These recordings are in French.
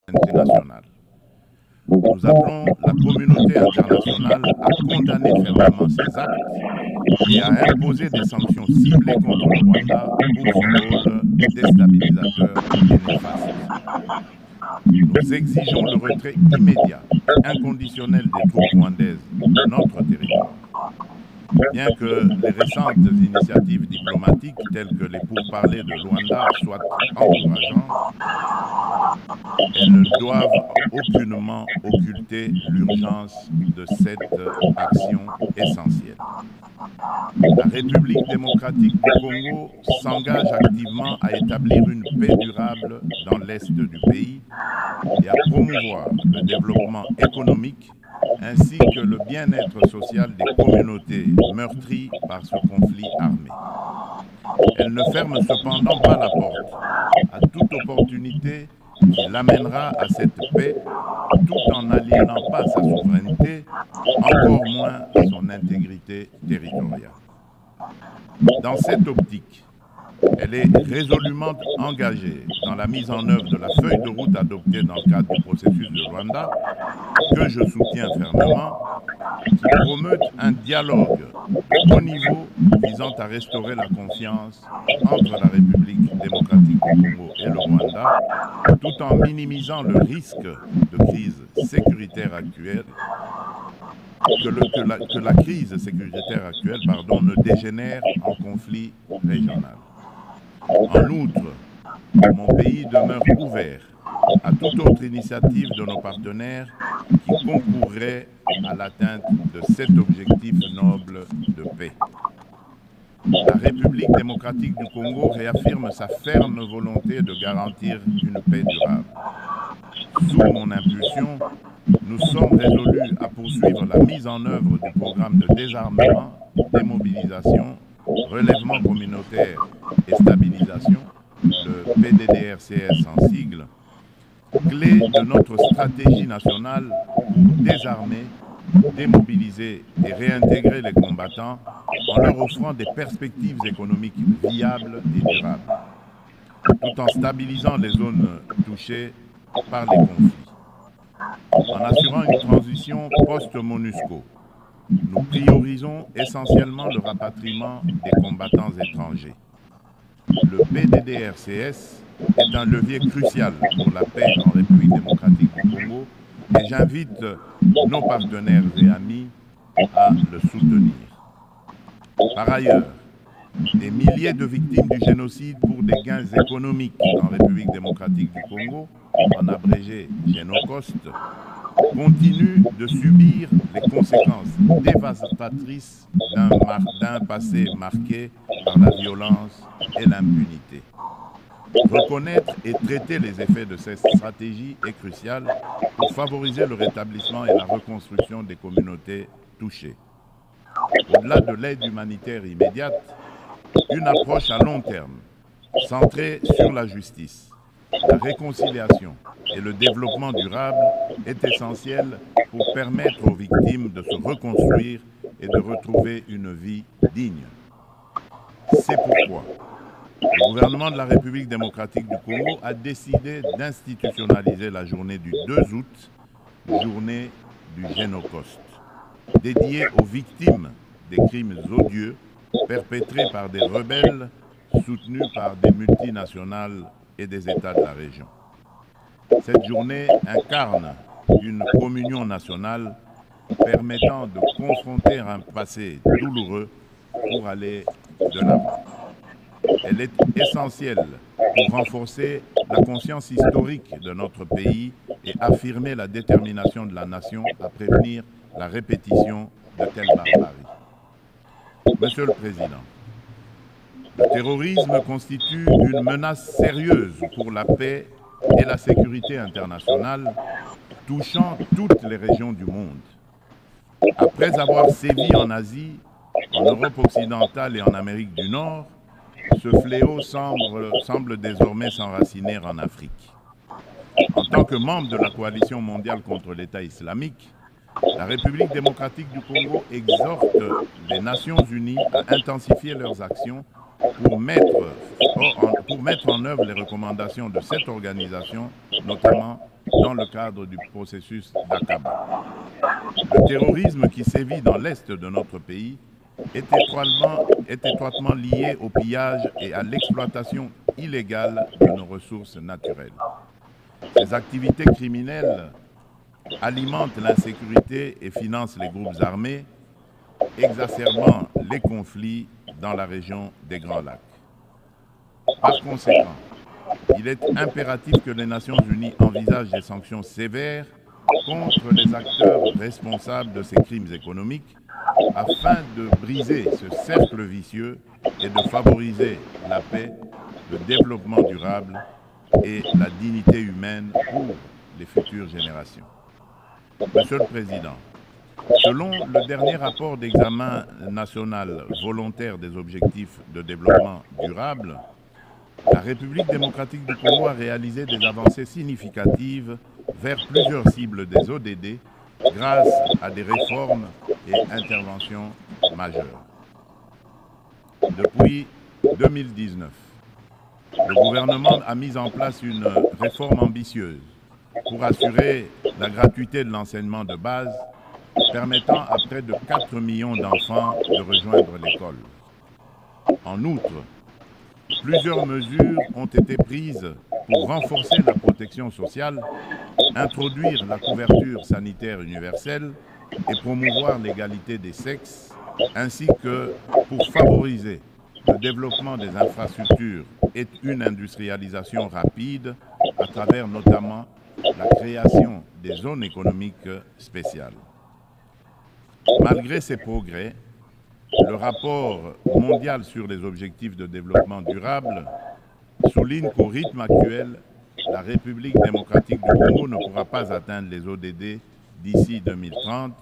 internationale. Nous appelons la communauté internationale à condamner fermement ces actes et à imposer des sanctions ciblées contre le Rwanda pour son rôle déstabilisateur et néfaste. Nous exigeons le retrait immédiat et inconditionnel des troupes rwandaises de notre territoire. Bien que les récentes initiatives diplomatiques telles que les pourparlers de Luanda soient encourageantes, elles ne doivent aucunement occulter l'urgence de cette action essentielle. La République démocratique du Congo s'engage activement à établir une paix durable dans l'est du pays et à promouvoir le développement économique ainsi que le bien-être social des communautés meurtries par ce conflit armé. Elle ne ferme cependant pas la porte à toute opportunité qui l'amènera à cette paix tout en n'aliénant pas sa souveraineté, encore moins son intégrité territoriale. Dans cette optique, elle est résolument engagée dans la mise en œuvre de la feuille de route adoptée dans le cadre du processus de Rwanda, que je soutiens fermement, qui promeut un dialogue de haut niveau visant à restaurer la confiance entre la République démocratique du Congo et le Rwanda, tout en minimisant le risque de crise sécuritaire actuelle, que la crise sécuritaire actuelle ne dégénère en conflit régional. En outre, mon pays demeure ouvert à toute autre initiative de nos partenaires qui concourrait à l'atteinte de cet objectif noble de paix. La République démocratique du Congo réaffirme sa ferme volonté de garantir une paix durable. Sous mon impulsion, nous sommes résolus à poursuivre la mise en œuvre du programme de désarmement, démobilisation, relèvement communautaire et stabilisation, le PDDRCS en sigle, clé de notre stratégie nationale pour désarmer, démobiliser et réintégrer les combattants en leur offrant des perspectives économiques viables et durables, tout en stabilisant les zones touchées par les conflits. En assurant une transition post-MONUSCO, nous priorisons essentiellement le rapatriement des combattants étrangers. Le PDDRCS est un levier crucial pour la paix en République démocratique du Congo et j'invite nos partenaires et amis à le soutenir. Par ailleurs, des milliers de victimes du génocide pour des gains économiques en République démocratique du Congo, en abrégé Génocost, continuent de subir les conséquences dévastatrices d'un passé marqué par la violence et l'impunité. Reconnaître et traiter les effets de cette stratégie est crucial pour favoriser le rétablissement et la reconstruction des communautés touchées. Au-delà de l'aide humanitaire immédiate, une approche à long terme, centrée sur la justice, la réconciliation et le développement durable est essentielle pour permettre aux victimes de se reconstruire et de retrouver une vie digne. C'est pourquoi le gouvernement de la République démocratique du Congo a décidé d'institutionnaliser la journée du 2 août, journée du Génocost, dédiée aux victimes des crimes odieux perpétrés par des rebelles soutenus par des multinationales et des États de la région. Cette journée incarne une communion nationale permettant de confronter un passé douloureux pour aller de l'avant. Elle est essentielle pour renforcer la conscience historique de notre pays et affirmer la détermination de la nation à prévenir la répétition de telles barbaries. Monsieur le Président, le terrorisme constitue une menace sérieuse pour la paix et la sécurité internationale, touchant toutes les régions du monde. Après avoir sévi en Asie, en Europe occidentale et en Amérique du Nord, ce fléau semble désormais s'enraciner en Afrique. En tant que membre de la coalition mondiale contre l'État islamique, la République démocratique du Congo exhorte les Nations unies à intensifier leurs actions pour mettre en œuvre les recommandations de cette organisation, notamment dans le cadre du processus d'Aqaba. Le terrorisme qui sévit dans l'est de notre pays est étroitement lié au pillage et à l'exploitation illégale de nos ressources naturelles. Ces activités criminelles alimentent l'insécurité et financent les groupes armés, exacerbant les conflits dans la région des Grands Lacs. Par conséquent, il est impératif que les Nations Unies envisagent des sanctions sévères contre les acteurs responsables de ces crimes économiques afin de briser ce cercle vicieux et de favoriser la paix, le développement durable et la dignité humaine pour les futures générations. Monsieur le Président, selon le dernier rapport d'examen national volontaire des objectifs de développement durable, la République démocratique du Congo a réalisé des avancées significatives vers plusieurs cibles des ODD grâce à des réformes et interventions majeures. Depuis 2019, le gouvernement a mis en place une réforme ambitieuse pour assurer la gratuité de l'enseignement de base, permettant à près de 4 millions d'enfants de rejoindre l'école. En outre, plusieurs mesures ont été prises pour renforcer la protection sociale, introduire la couverture sanitaire universelle et promouvoir l'égalité des sexes, ainsi que pour favoriser le développement des infrastructures et une industrialisation rapide à travers notamment la création des zones économiques spéciales. Malgré ces progrès, le rapport mondial sur les objectifs de développement durable souligne qu'au rythme actuel, la République démocratique du Congo ne pourra pas atteindre les ODD d'ici 2030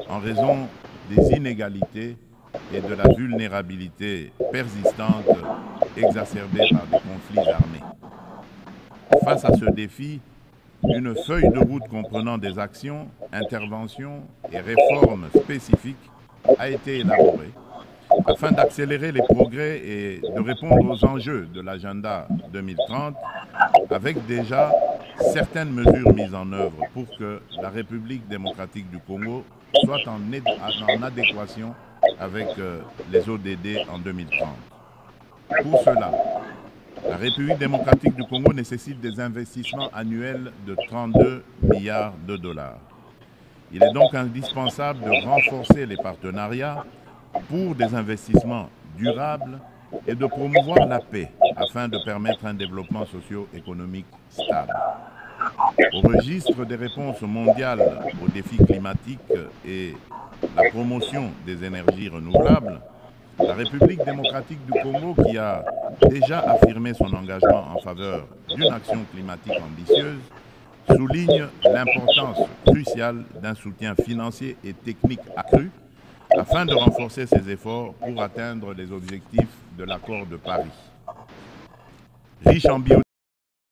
en raison des inégalités et de la vulnérabilité persistante exacerbée par des conflits armés. Face à ce défi, une feuille de route comprenant des actions, interventions et réformes spécifiques a été élaborée afin d'accélérer les progrès et de répondre aux enjeux de l'agenda 2030 avec déjà certaines mesures mises en œuvre pour que la République démocratique du Congo soit en adéquation avec les ODD en 2030. Pour cela, la République démocratique du Congo nécessite des investissements annuels de 32 milliards de dollars. Il est donc indispensable de renforcer les partenariats pour des investissements durables et de promouvoir la paix afin de permettre un développement socio-économique stable. Au registre des réponses mondiales aux défis climatiques et la promotion des énergies renouvelables, la République démocratique du Congo, qui a déjà affirmé son engagement en faveur d'une action climatique ambitieuse, souligne l'importance cruciale d'un soutien financier et technique accru afin de renforcer ses efforts pour atteindre les objectifs de l'accord de Paris. Riche en